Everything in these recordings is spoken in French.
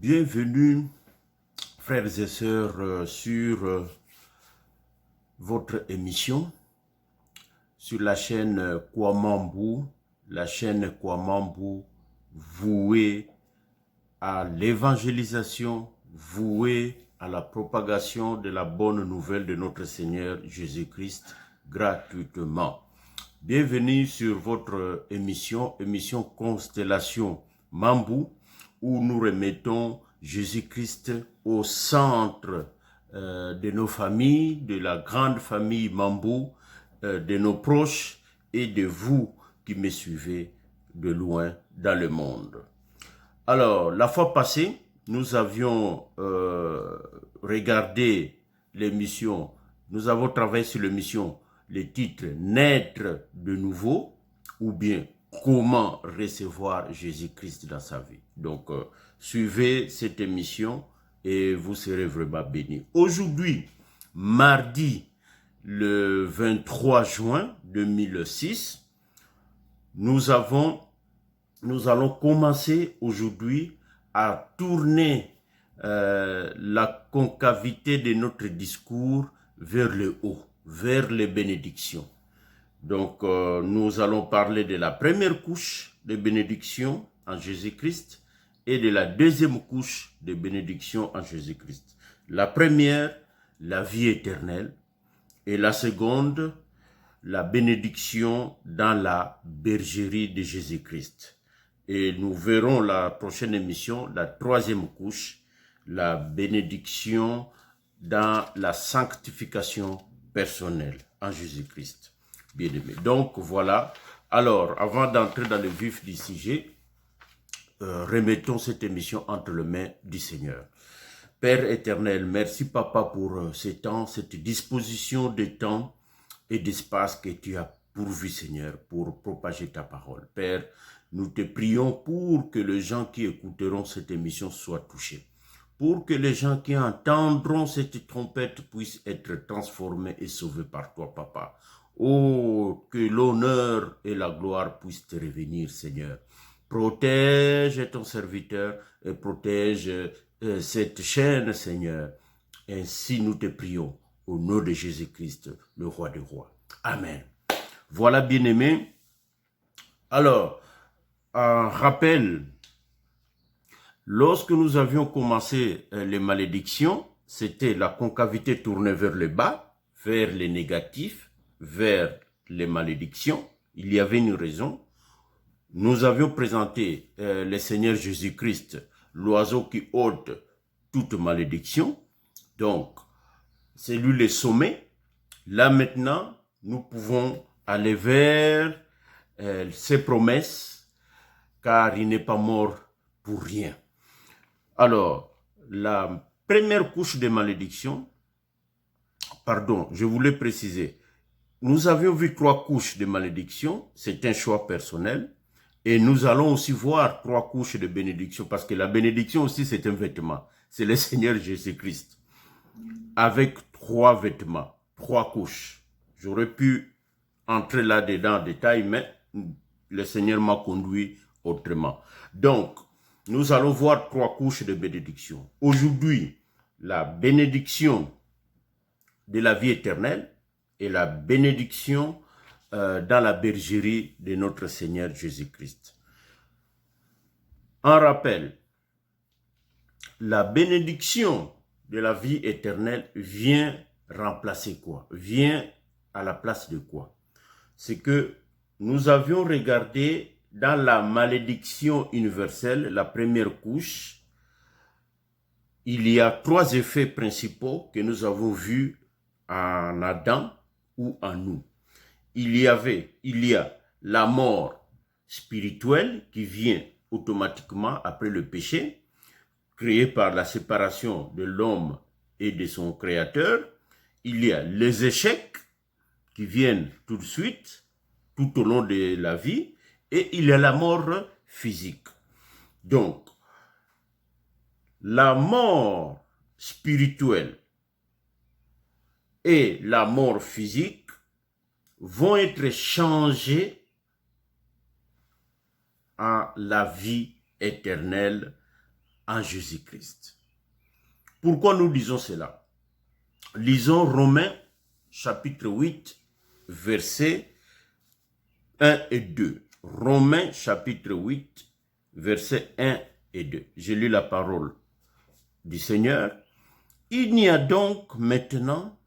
Bienvenue, frères et sœurs, sur votre émission, sur la chaîne Kwamambu, la chaîne Kwamambu vouée à l'évangélisation, vouée à la propagation de la bonne nouvelle de notre Seigneur Jésus-Christ gratuitement. Bienvenue sur votre émission Constellation Mambu, où nous remettons Jésus-Christ au centre de nos familles, de la grande famille Mambu, de nos proches et de vous qui me suivez de loin dans le monde. Alors, la fois passée, nous avions regardé l'émission, nous avons travaillé sur l'émission, le titre « Naître de nouveau » ou bien « Comment recevoir Jésus-Christ dans sa vie ». Donc, suivez cette émission et vous serez vraiment bénis. Aujourd'hui, mardi, le 23 juin 2006, nous allons commencer aujourd'hui à tourner la concavité de notre discours vers le haut, vers les bénédictions. Donc, nous allons parler de la première couche de bénédiction en Jésus-Christ et de la deuxième couche de bénédiction en Jésus-Christ. La première, la vie éternelle, et la seconde, la bénédiction dans la bergerie de Jésus-Christ. Et nous verrons la prochaine émission, la troisième couche, la bénédiction dans la sanctification personnelle en Jésus-Christ. Bien-aimé. Donc voilà. Alors, avant d'entrer dans le vif du sujet, remettons cette émission entre les mains du Seigneur. Père éternel, merci Papa pour ce temps, cette disposition de temps et d'espace que tu as pourvu, Seigneur, pour propager ta parole. Père, nous te prions pour que les gens qui écouteront cette émission soient touchés, pour que les gens qui entendront cette trompette puissent être transformés et sauvés par toi, Papa. Oh, que l'honneur et la gloire puissent te revenir, Seigneur. Protège ton serviteur et protège cette chaîne, Seigneur. Ainsi nous te prions au nom de Jésus-Christ, le roi des rois. Amen. Voilà, bien-aimés. Alors, un rappel, lorsque nous avions commencé les malédictions, c'était la concavité tournée vers le bas, vers les négatifs, vers les malédictions. Il y avait une raison. Nous avions présenté le Seigneur Jésus-Christ, l'oiseau qui ôte toute malédiction. Donc, c'est lui le sommet. Là maintenant, nous pouvons aller vers ses promesses, car il n'est pas mort pour rien. Alors, la première couche de malédiction, pardon, je voulais préciser, nous avions vu 3 couches de malédiction, c'est un choix personnel, et nous allons aussi voir 3 couches de bénédiction, parce que la bénédiction aussi c'est un vêtement, c'est le Seigneur Jésus-Christ, avec 3 vêtements, 3 couches. J'aurais pu entrer là-dedans en détail, mais le Seigneur m'a conduit autrement. Donc, nous allons voir 3 couches de bénédiction. Aujourd'hui, la bénédiction de la vie éternelle et la bénédiction dans la bergerie de notre Seigneur Jésus-Christ. En rappel, la bénédiction de la vie éternelle vient remplacer quoi? Vient à la place de quoi? C'est que nous avions regardé dans la malédiction universelle, la première couche, il y a 3 effets principaux que nous avons vus en Adam ou en nous. Il y a la mort spirituelle qui vient automatiquement après le péché, créé par la séparation de l'homme et de son créateur. Il y a les échecs qui viennent tout de suite, tout au long de la vie, et il y a la mort physique. Donc, la mort spirituelle et la mort physique vont être changées en la vie éternelle en Jésus-Christ. Pourquoi nous disons cela? Lisons Romains chapitre 8, versets 1 et 2. Romains chapitre 8, versets 1 et 2. J'ai lu la parole du Seigneur. Il n'y a donc maintenant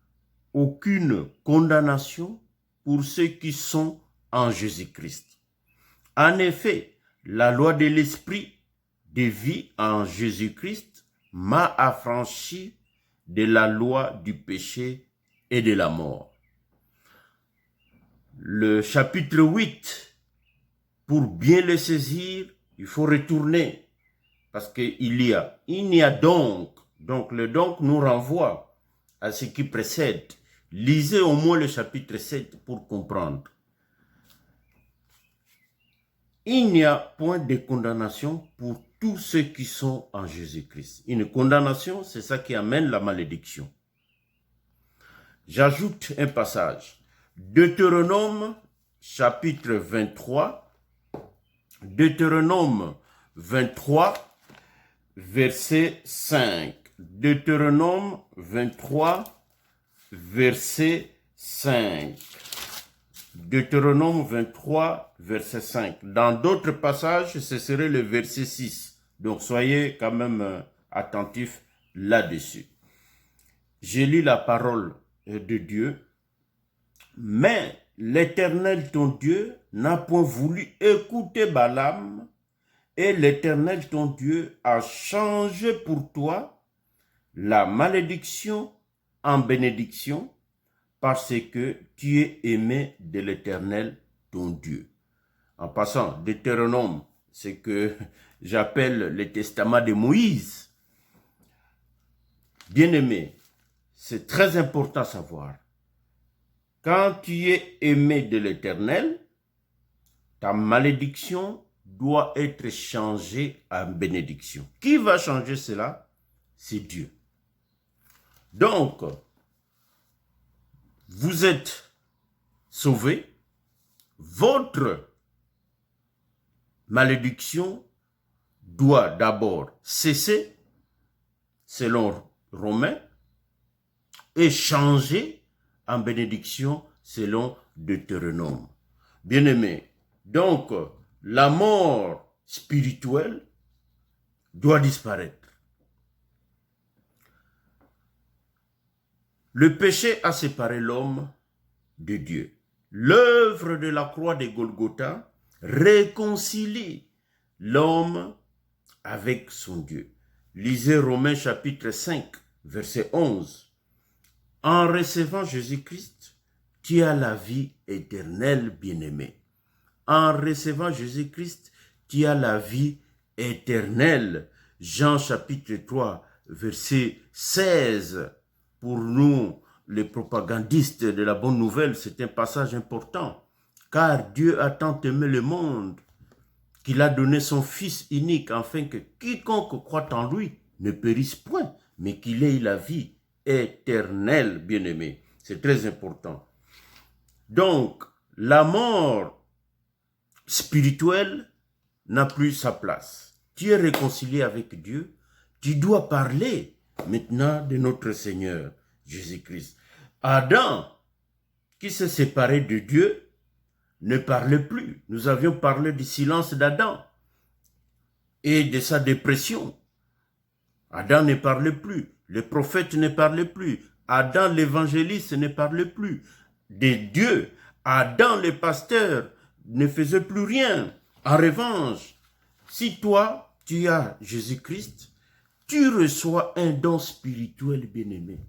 aucune condamnation pour ceux qui sont en Jésus-Christ. En effet, la loi de l'esprit de vie en Jésus-Christ m'a affranchi de la loi du péché et de la mort. Le chapitre 8, pour bien le saisir, il faut retourner parce qu'il n'y a donc le donc nous renvoie à ce qui précède. Lisez au moins le chapitre 7 pour comprendre. Il n'y a point de condamnation pour tous ceux qui sont en Jésus-Christ. Une condamnation, c'est ça qui amène la malédiction. J'ajoute un passage. Deutéronome chapitre 23. Deutéronome 23, verset 5. Deutéronome 23, verset 5. Deutéronome 23, verset 5. Dans d'autres passages, ce serait le verset 6. Donc, soyez quand même attentifs là-dessus. J'ai lu la parole de Dieu. Mais l'Éternel, ton Dieu, n'a point voulu écouter Balaam, et l'Éternel, ton Dieu, a changé pour toi la malédiction en bénédiction, parce que tu es aimé de l'Éternel, ton Dieu. En passant, Deutéronome, c'est que j'appelle le testament de Moïse. Bien-aimé, c'est très important à savoir. Quand tu es aimé de l'Éternel, ta malédiction doit être changée en bénédiction. Qui va changer cela? C'est Dieu. Donc, vous êtes sauvés, votre malédiction doit d'abord cesser, selon Romains, et changer en bénédiction, selon Deutéronome. Bien-aimés, donc, la mort spirituelle doit disparaître. Le péché a séparé l'homme de Dieu. L'œuvre de la croix de Golgotha réconcilie l'homme avec son Dieu. Lisez Romains chapitre 5, verset 11. En recevant Jésus-Christ, tu as la vie éternelle, bien-aimé. En recevant Jésus-Christ, tu as la vie éternelle. Jean chapitre 3, verset 16. Pour nous, les propagandistes de la bonne nouvelle, c'est un passage important. Car Dieu a tant aimé le monde qu'il a donné son Fils unique afin que quiconque croit en lui ne périsse point, mais qu'il ait la vie éternelle, bien-aimé. C'est très important. Donc, la mort spirituelle n'a plus sa place. Tu es réconcilié avec Dieu, tu dois parler maintenant de notre Seigneur Jésus-Christ. Adam, qui s'est séparé de Dieu, ne parlait plus. Nous avions parlé du silence d'Adam et de sa dépression. Adam ne parlait plus. Les prophètes ne parlaient plus. Adam, l'évangéliste, ne parlait plus. De Dieu, Adam, le pasteur, ne faisait plus rien. En revanche, si toi, tu as Jésus-Christ, tu reçois un don spirituel, bien-aimé.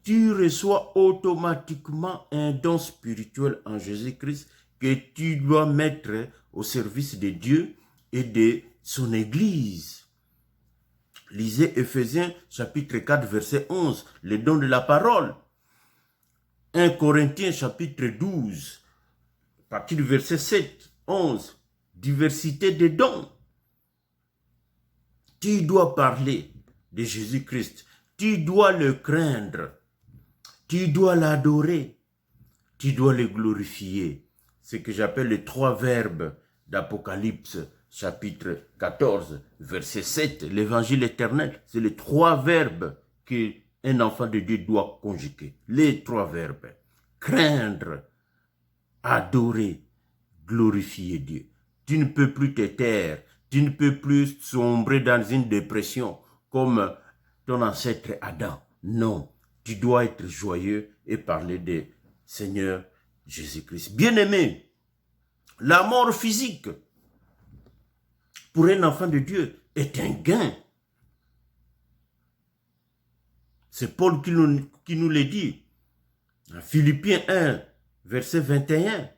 Tu reçois automatiquement un don spirituel en Jésus-Christ que tu dois mettre au service de Dieu et de son Église. Lisez Éphésiens chapitre 4, verset 11, le don de la parole. 1 Corinthiens chapitre 12, à partir du verset 7, 11, diversité de dons. Tu dois parler de Jésus-Christ. Tu dois le craindre. Tu dois l'adorer. Tu dois le glorifier. Ce que j'appelle les 3 verbes d'Apocalypse chapitre 14, verset 7, l'évangile éternel, c'est les 3 verbes qu'un enfant de Dieu doit conjuguer. Les 3 verbes. Craindre, adorer, glorifier Dieu. Tu ne peux plus te taire, tu ne peux plus sombrer dans une dépression comme ton ancêtre Adam. Non, tu dois être joyeux et parler de Seigneur Jésus-Christ. Bien-aimé, la mort physique pour un enfant de Dieu est un gain. C'est Paul qui nous le dit. En Philippiens 1, verset 21.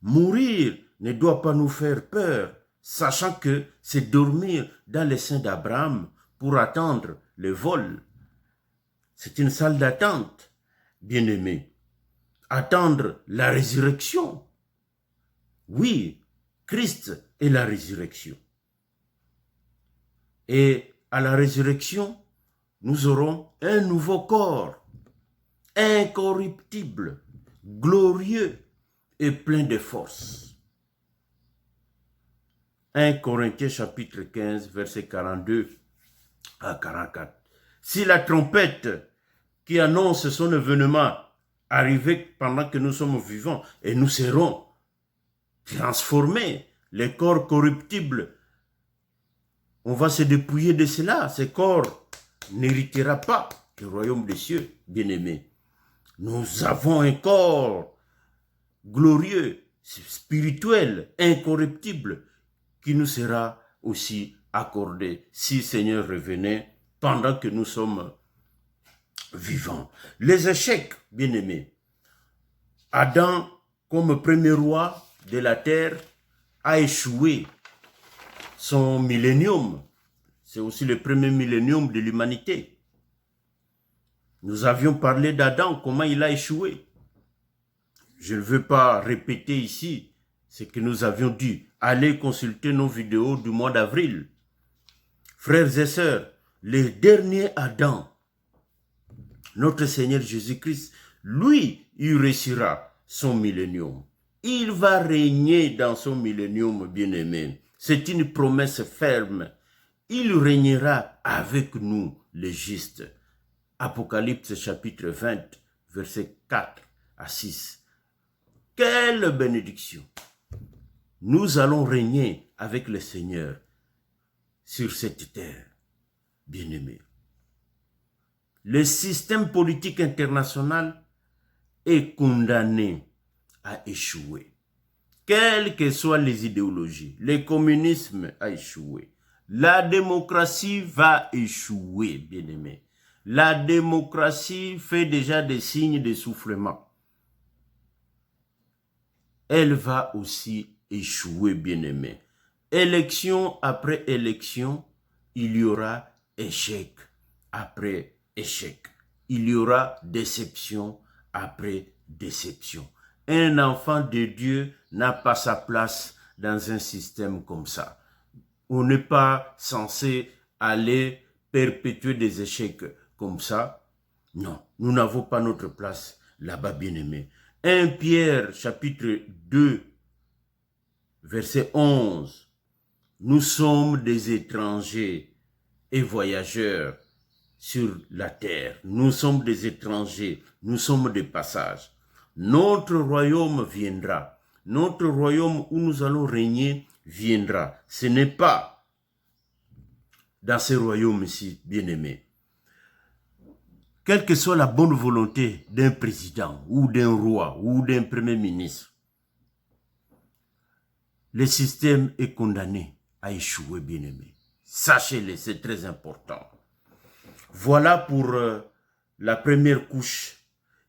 Mourir ne doit pas nous faire peur, sachant que c'est dormir dans les seins d'Abraham pour attendre le vol. C'est une salle d'attente, bien-aimé. Attendre la résurrection. Oui, Christ est la résurrection. Et à la résurrection, nous aurons un nouveau corps, incorruptible, glorieux et plein de force. 1 Corinthiens chapitre 15, verset 42 à 44. Si la trompette qui annonce son événement arrive pendant que nous sommes vivants, et nous serons transformés, les corps corruptibles, on va se dépouiller de cela. Ce corps n'héritera pas du royaume des cieux, bien-aimés. Nous avons un corps glorieux, spirituel, incorruptible, qui nous sera aussi accordé si Seigneur revenait pendant que nous sommes vivants. Les échecs, bien-aimés. Adam, comme premier roi de la terre, a échoué son millénium. C'est aussi le premier millénium de l'humanité. Nous avions parlé d'Adam, comment il a échoué. Je ne veux pas répéter ici ce que nous avions dit. Allez consulter nos vidéos du mois d'avril. Frères et sœurs, le dernier Adam, notre Seigneur Jésus-Christ, lui, il réussira son millénium. Il va régner dans son millénium, bien-aimé. C'est une promesse ferme. Il régnera avec nous, les justes. Apocalypse chapitre 20, versets 4 à 6. Quelle bénédiction! Nous allons régner avec le Seigneur sur cette terre, bien-aimés. Le système politique international est condamné à échouer. Quelles que soient les idéologies, le communisme a échoué. La démocratie va échouer, bien-aimés. La démocratie fait déjà des signes d'essoufflement. Elle va aussi échouer, bien-aimés. Élection après élection, il y aura échec après échec. Il y aura déception après déception. Un enfant de Dieu n'a pas sa place dans un système comme ça. On n'est pas censé aller perpétuer des échecs comme ça. Non, nous n'avons pas notre place là-bas, bien-aimés. 1 Pierre, chapitre 2, verset 11. Nous sommes des étrangers et voyageurs sur la terre. Nous sommes des étrangers, nous sommes des passages. Notre royaume viendra. Notre royaume où nous allons régner viendra. Ce n'est pas dans ce royaume-ci, bien-aimé. Quelle que soit la bonne volonté d'un président ou d'un roi ou d'un premier ministre, le système est condamné à échouer, bien-aimé. Sachez-le, c'est très important. Voilà pour la première couche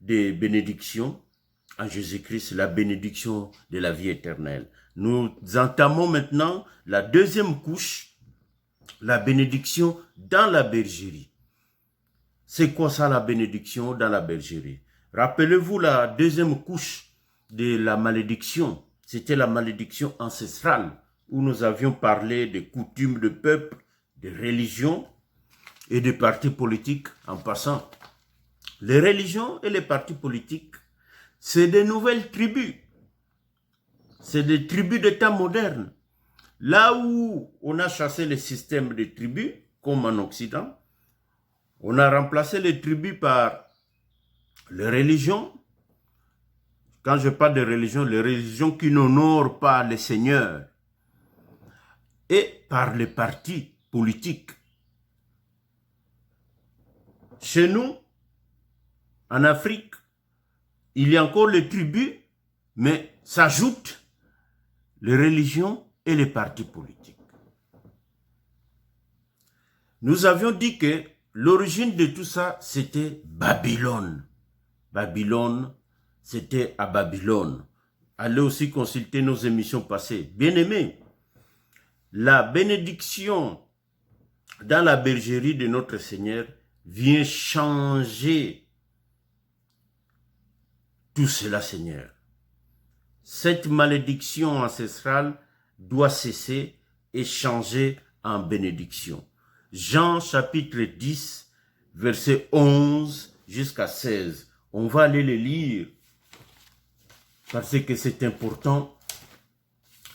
des bénédictions en Jésus-Christ, la bénédiction de la vie éternelle. Nous entamons maintenant la deuxième couche, la bénédiction dans la bergerie. C'est quoi ça, la bénédiction dans la bergerie? Rappelez-vous la deuxième couche de la malédiction. C'était la malédiction ancestrale, où nous avions parlé des coutumes de peuple, de religions et des partis politiques en passant. Les religions et les partis politiques, c'est des nouvelles tribus. C'est des tribus de temps moderne. Là où on a chassé le système de tribus, comme en Occident, on a remplacé les tribus par les religions. Quand je parle de religion, les religions qui n'honorent pas les seigneurs, et par les partis politiques. Chez nous, en Afrique, il y a encore les tribus, mais s'ajoutent les religions et les partis politiques. Nous avions dit que l'origine de tout ça, c'était Babylone. Babylone, c'était à Babylone. Allez aussi consulter nos émissions passées. Bien-aimés, la bénédiction dans la bergerie de notre Seigneur vient changer tout cela, Seigneur. Cette malédiction ancestrale doit cesser et changer en bénédiction. Jean chapitre 10, verset 11 jusqu'à 16. On va aller les lire parce que c'est important.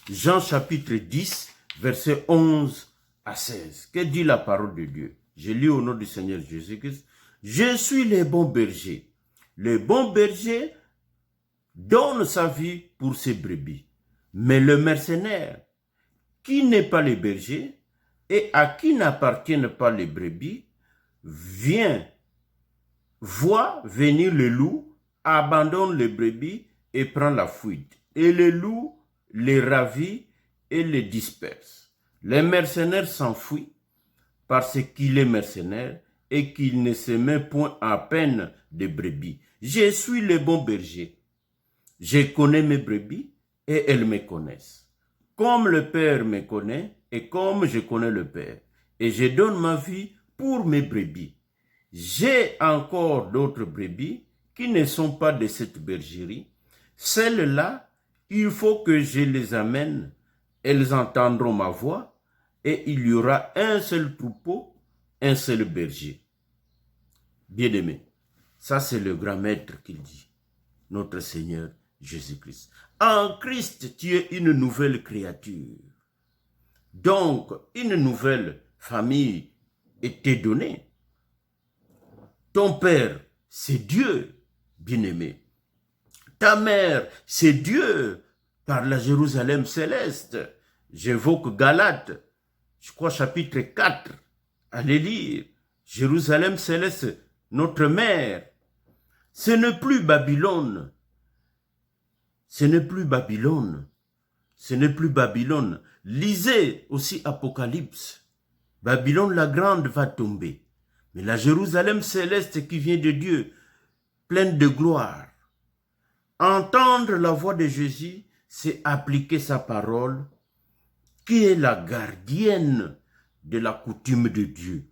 Jean chapitre 10, verset 11 à 16. Que dit la parole de Dieu? Je lis au nom du Seigneur Jésus-Christ. Je suis le bon berger. Le bon berger donne sa vie pour ses brebis. Mais le mercenaire, qui n'est pas le berger et à qui n'appartiennent pas les brebis, voit venir le loup, abandonne les brebis et prend la fuite. Et le loup les ravit et les disperse. Les mercenaires s'enfuient parce qu'il est mercenaire et qu'il ne se met point à peine de brebis. Je suis le bon berger. Je connais mes brebis et elles me connaissent. Comme le Père me connaît et comme je connais le Père. Et je donne ma vie pour mes brebis. J'ai encore d'autres brebis qui ne sont pas de cette bergerie. Celles-là, il faut que je les amène. Elles entendront ma voix et il y aura un seul troupeau, un seul berger. Bien-aimé, ça c'est le grand maître qu'il dit, notre Seigneur Jésus-Christ. En Christ, tu es une nouvelle créature. Donc, une nouvelle famille était donnée. Ton père, c'est Dieu, bien-aimé. Ta mère, c'est Dieu, par la Jérusalem céleste. J'évoque Galates, je crois chapitre 4. Allez lire. Jérusalem céleste, notre mère. Ce n'est plus Babylone. Ce n'est plus Babylone. Ce n'est plus Babylone. Lisez aussi Apocalypse. Babylone la grande va tomber. Mais la Jérusalem céleste qui vient de Dieu, pleine de gloire. Entendre la voix de Jésus, c'est appliquer sa parole, qui est la gardienne de la coutume de Dieu.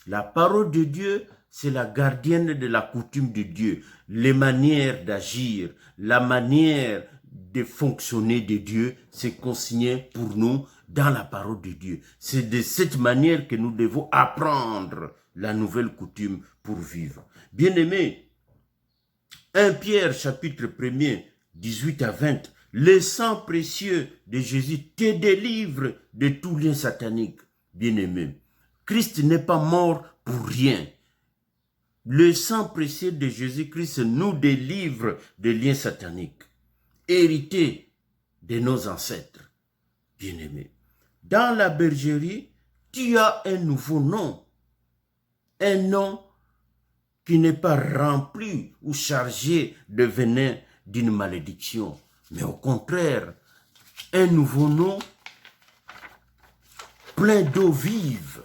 La parole de Dieu, c'est la gardienne de la coutume de Dieu. Les manières d'agir, la manière de fonctionner de Dieu, c'est consigné pour nous dans la parole de Dieu. C'est de cette manière que nous devons apprendre la nouvelle coutume pour vivre. Bien-aimés, 1 Pierre chapitre 1er, 18 à 20, le sang précieux de Jésus te délivre de tout lien satanique. Bien-aimé, Christ n'est pas mort pour rien. Le sang précieux de Jésus-Christ nous délivre de liens sataniques, hérités de nos ancêtres. Bien-aimé, dans la bergerie, tu as un nouveau nom. Un nom qui n'est pas rempli ou chargé de venin d'une malédiction, mais au contraire, un nouveau nom plein d'eau vive,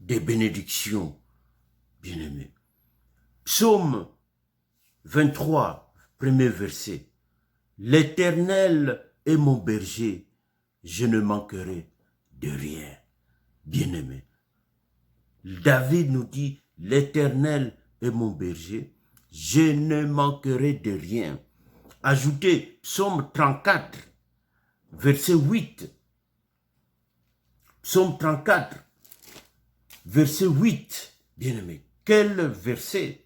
des bénédictions, bien-aimés. Psaume 23, premier verset. L'Éternel est mon berger, je ne manquerai de rien. Bien-aimés, David nous dit, l'Éternel est mon berger, je ne manquerai de rien. Ajoutez Psaume 34, verset 8. Psaume 34, verset 8. Bien-aimé, quel verset?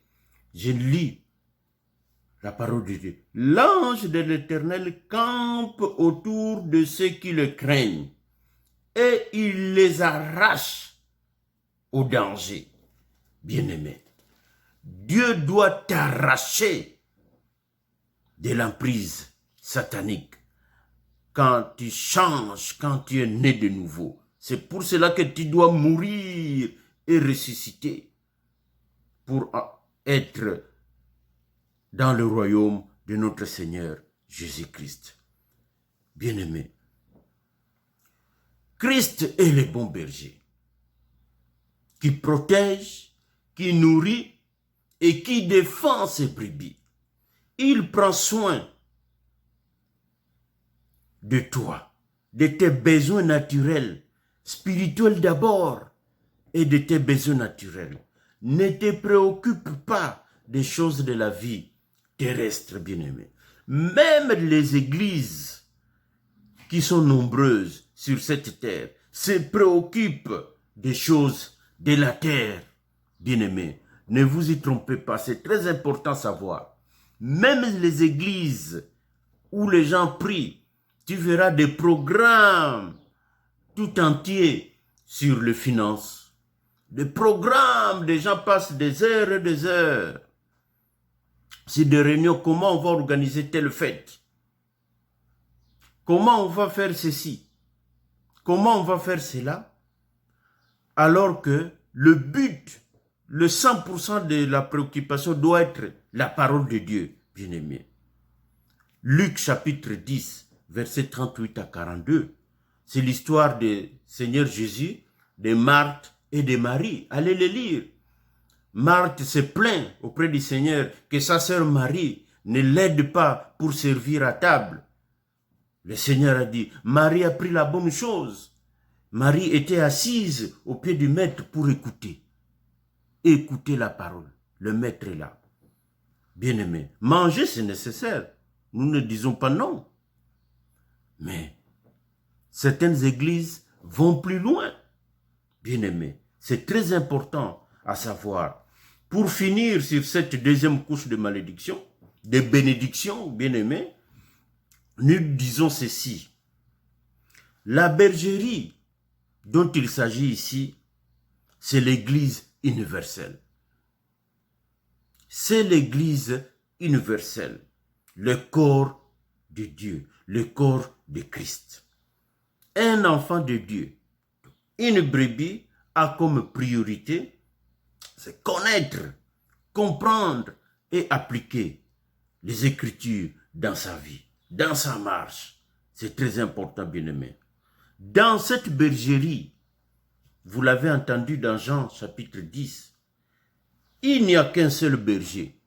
Je lis la parole de Dieu. L'ange de l'Éternel campe autour de ceux qui le craignent et il les arrache au danger. Bien-aimé, Dieu doit t'arracher de l'emprise satanique quand tu changes, quand tu es né de nouveau. C'est pour cela que tu dois mourir et ressusciter pour être dans le royaume de notre Seigneur Jésus-Christ. Bien-aimé, Christ est le bon berger qui protège, qui nourrit et qui défend ses brebis. Il prend soin de toi, de tes besoins naturels, spirituels d'abord, et de tes besoins naturels. Ne te préoccupe pas des choses de la vie terrestre, bien-aimé. Même les églises qui sont nombreuses sur cette terre se préoccupent des choses de la terre, bien-aimé. Ne vous y trompez pas, c'est très important à savoir. Même les églises où les gens prient, tu verras des programmes tout entiers sur les finances. Des programmes, des gens passent des heures et des heures. C'est des réunions, comment on va organiser telle fête? Comment on va faire ceci? Comment on va faire cela? Alors que le but, le 100% de la préoccupation doit être la parole de Dieu, bien-aimé. Luc chapitre 10, versets 38 à 42. C'est l'histoire du Seigneur Jésus, de Marthe et de Marie. Allez les lire. Marthe se plaint auprès du Seigneur que sa sœur Marie ne l'aide pas pour servir à table. Le Seigneur a dit, Marie a pris la bonne chose. Marie était assise au pied du maître pour écouter. Écouter la parole. Le maître est là. Bien-aimé, manger c'est nécessaire. Nous ne disons pas non. Mais certaines églises vont plus loin. Bien-aimé, c'est très important à savoir. Pour finir sur cette deuxième couche de malédiction, de bénédiction, bien-aimé, nous disons ceci. La bergerie dont il s'agit ici, c'est l'Église universelle. C'est l'Église universelle, le corps de Dieu, le corps de Christ. Un enfant de Dieu, une brebis a comme priorité, c'est connaître, comprendre et appliquer les Écritures dans sa vie, dans sa marche. C'est très important, bien-aimé. Dans cette bergerie, vous l'avez entendu dans Jean chapitre 10, il n'y a qu'un seul berger.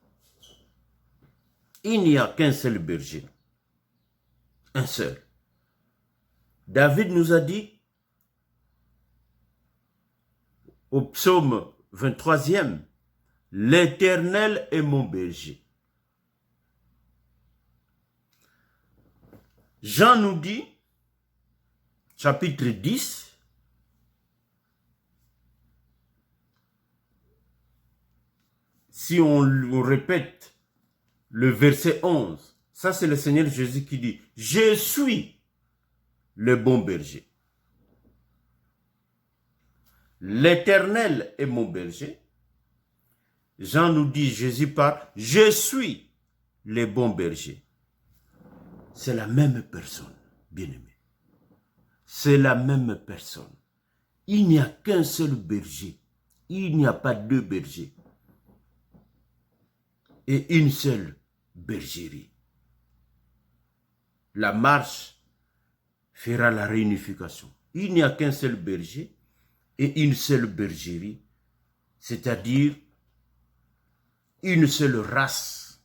Il n'y a qu'un seul berger. Un seul. David nous a dit, au psaume 23e, l'Éternel est mon berger. Jean nous dit, chapitre 10, si on répète le verset 11, ça c'est le Seigneur Jésus qui dit, je suis le bon berger. L'Éternel est mon berger. Jean nous dit, Jésus parle, je suis le bon berger. C'est la même personne, bien-aimé. C'est la même personne. Il n'y a qu'un seul berger. Il n'y a pas deux bergers. Et une seule bergerie. La marche fera la réunification. Il n'y a qu'un seul berger et une seule bergerie, c'est-à-dire une seule race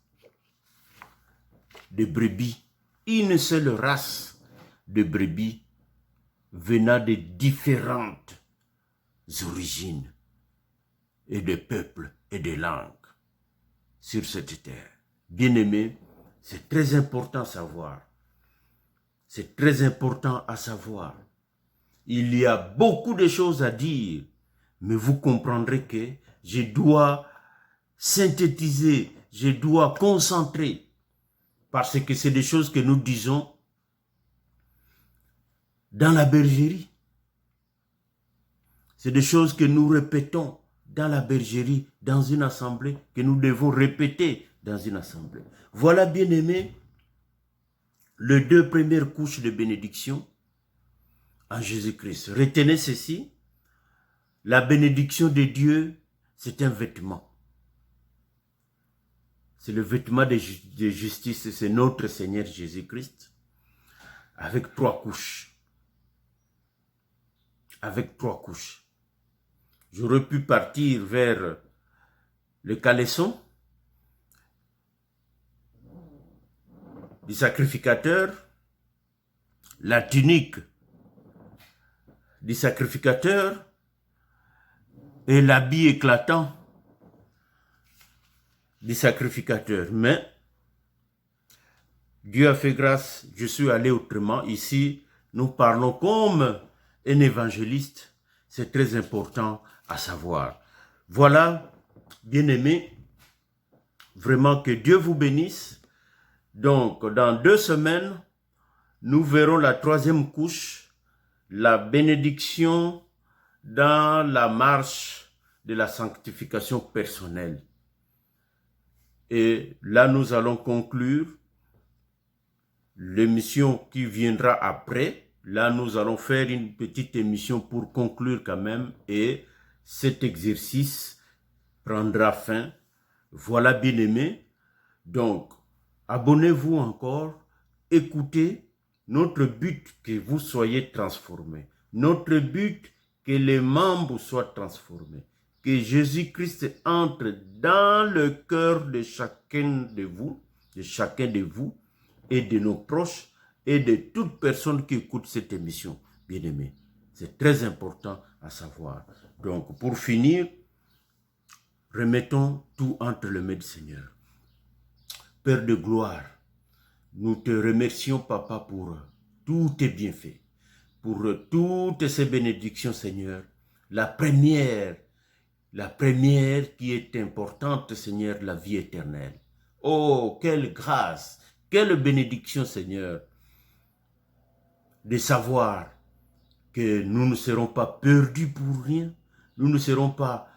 de brebis, une seule race de brebis venant de différentes origines et de peuples et de langues sur cette terre. Bien-aimés, c'est très important à savoir. C'est très important à savoir. Il y a beaucoup de choses à dire, mais vous comprendrez que je dois synthétiser, je dois concentrer, parce que c'est des choses que nous disons dans la bergerie. C'est des choses que nous répétons dans la bergerie, dans une assemblée, que nous devons répéter dans une assemblée. Voilà, bien-aimés, les 2 premières couches de bénédiction en Jésus-Christ. Retenez ceci, la bénédiction de Dieu, c'est un vêtement. C'est le vêtement de justice, c'est notre Seigneur Jésus-Christ, avec 3 couches. Avec 3 couches. J'aurais pu partir vers le caleçon du sacrificateur, la tunique du sacrificateur et l'habit éclatant du sacrificateur. Mais Dieu a fait grâce, je suis allé autrement. Ici, nous parlons comme un évangéliste. C'est très important à savoir. Voilà, bien-aimés, vraiment que Dieu vous bénisse. Donc, dans 2 semaines, nous verrons la 3e couche, la bénédiction dans la marche de la sanctification personnelle. Et là, nous allons conclure l'émission qui viendra après. Là, nous allons faire une petite émission pour conclure quand même. Et cet exercice prendra fin. Voilà, bien-aimés. Donc, abonnez-vous encore. Écoutez. Notre but, que vous soyez transformés. Notre but, que les membres soient transformés. Que Jésus-Christ entre dans le cœur de chacun de vous et de nos proches et de toute personne qui écoute cette émission, bien-aimés. C'est très important à savoir. Donc, pour finir, remettons tout entre les mains du Seigneur. Père de gloire, nous te remercions, Papa, pour tous tes bienfaits, pour toutes ces bénédictions, Seigneur. La première qui est importante, Seigneur, la vie éternelle. Oh, quelle grâce, quelle bénédiction, Seigneur, de savoir que nous ne serons pas perdus pour rien, nous ne serons pas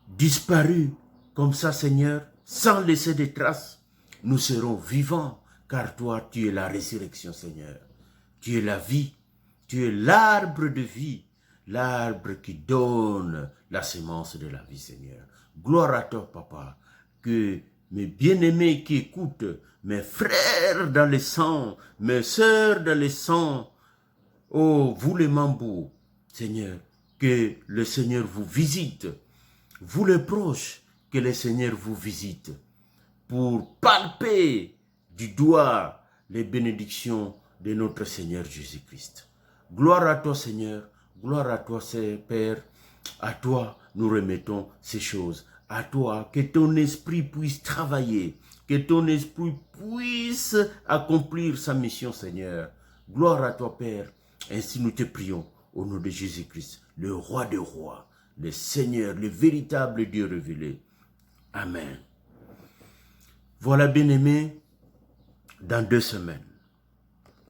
disparus comme ça, Seigneur, sans laisser de traces. Nous serons vivants, car toi, tu es la résurrection, Seigneur. Tu es la vie, tu es l'arbre de vie, l'arbre qui donne la semence de la vie, Seigneur. Gloire à toi, Papa, que mes bien-aimés qui écoutent, mes frères dans le sang, mes sœurs dans le sang, oh, vous les Mambous, Seigneur, que le Seigneur vous visite. Vous les proches, que le Seigneur vous visite pour palper du doigt les bénédictions de notre Seigneur Jésus-Christ. Gloire à toi, Seigneur. Gloire à toi, Père. À toi, nous remettons ces choses. À toi, que ton esprit puisse travailler. Que ton esprit puisse accomplir sa mission, Seigneur. Gloire à toi, Père. Ainsi nous te prions au nom de Jésus-Christ, le roi des rois, le Seigneur, le véritable Dieu révélé. Amen. Voilà, bien-aimés, dans 2 semaines,